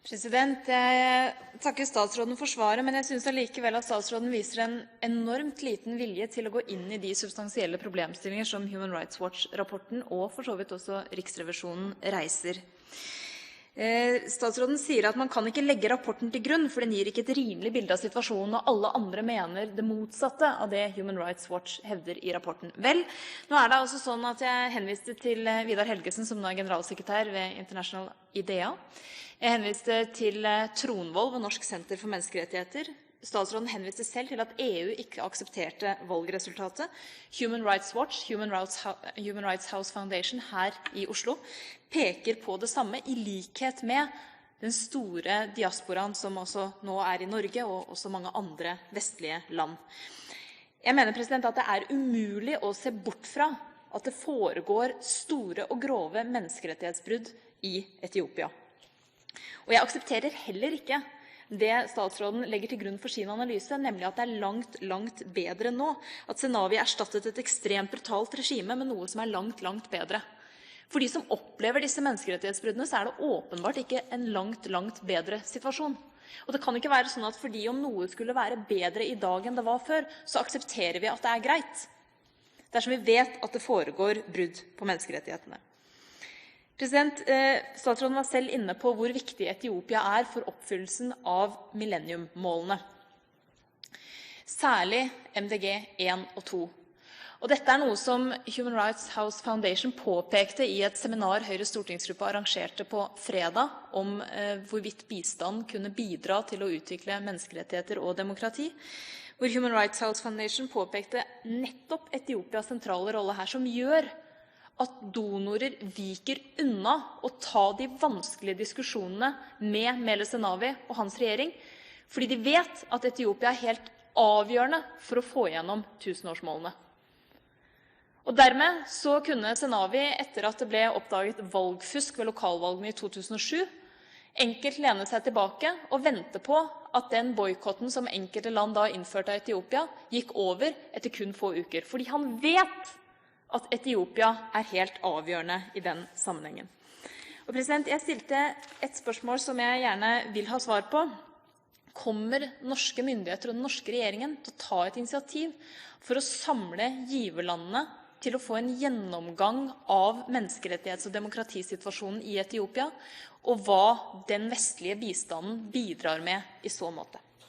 President, jeg takker statsråden for svaret, men jeg synes allikevel at statsråden viser en enormt liten vilje til å gå inn i de substansielle problemstillinger som Human Rights Watch-rapporten og for så vidt også Riksrevisjonen reiser. Statsråden sier at man kan ikke legge rapporten til grunn, for den gir ikke et rimelig bilde av situasjonen, og alle andre mener det motsatte av det Human Rights Watch hevder i rapporten. Vel, nå er det altså sånn at jeg henviste til Vidar Helgesen, som nå er generalsekretær ved International IDEA. Jeg henviste til Tronvoll ved Norsk senter for menneskerettigheter. Statsråden henviste selv til at EU ikke aksepterte valgresultatet. Human Rights Watch, Human Rights House Foundation her i Oslo, peker på det samme i likhet med den store diasporaen som også nå er i Norge og også mange andre vestlige land. Jeg mener at det er umulig å se bort fra at det foregår store og grove menneskerettighetsbrudd i Etiopia. Og jeg aksepterer heller ikke det statsråden legger til grunn for sin analyse, nemlig at det er langt bedre nå. At Zenawi erstattet et ekstremt brutalt regime med noe som er langt bedre. For de som opplever disse menneskerettighetsbruddene, så er det åpenbart ikke en langt bedre situasjon. Og det kan ikke være sånn at fordi om noe skulle være bedre i dag enn det var før, så aksepterer vi at det er greit. Dersom vi vet at det foregår brudd på menneskerettighetene. Statsråden var selv inne på hvor viktig Etiopia er for oppfyllelsen av millenniummålene. Særlig MDG 1 og 2. Og dette er noe som Human Rights House Foundation påpekte i et seminar Høyres stortingsgruppe arrangerte på fredag om hvorvidt bistand kunne bidra til å utvikle menneskerettigheter og demokrati. Hvor Human Rights House Foundation påpekte nettopp Etiopias sentrale rolle her, som gjør at donorer viker unna å ta de vanskelige diskusjonene med Meles Zenawi og hans regjering, fordi de vet at Etiopia er helt avgjørende for å få gjennom tusenårsmålene. Og dermed så kunne Zenawi, etter at det ble oppdaget valgfusk ved lokalvalgene i 2007, enkelt lene seg tilbake og vente på at den boikotten som enkelte land da innførte av Etiopia, gikk over etter kun få uker. Fordi han vet at Etiopia er helt avgjørende i den sammenhengen. Og jeg stilte et spørsmål som jeg gjerne vil ha svar på. Kommer norske myndigheter og den norske regjeringen til å ta et initiativ for å samle giverlandene til å få en gjennomgang av menneskerettighets- og demokratisituasjonen i Etiopia, og hva den vestlige bistanden bidrar med i så måte?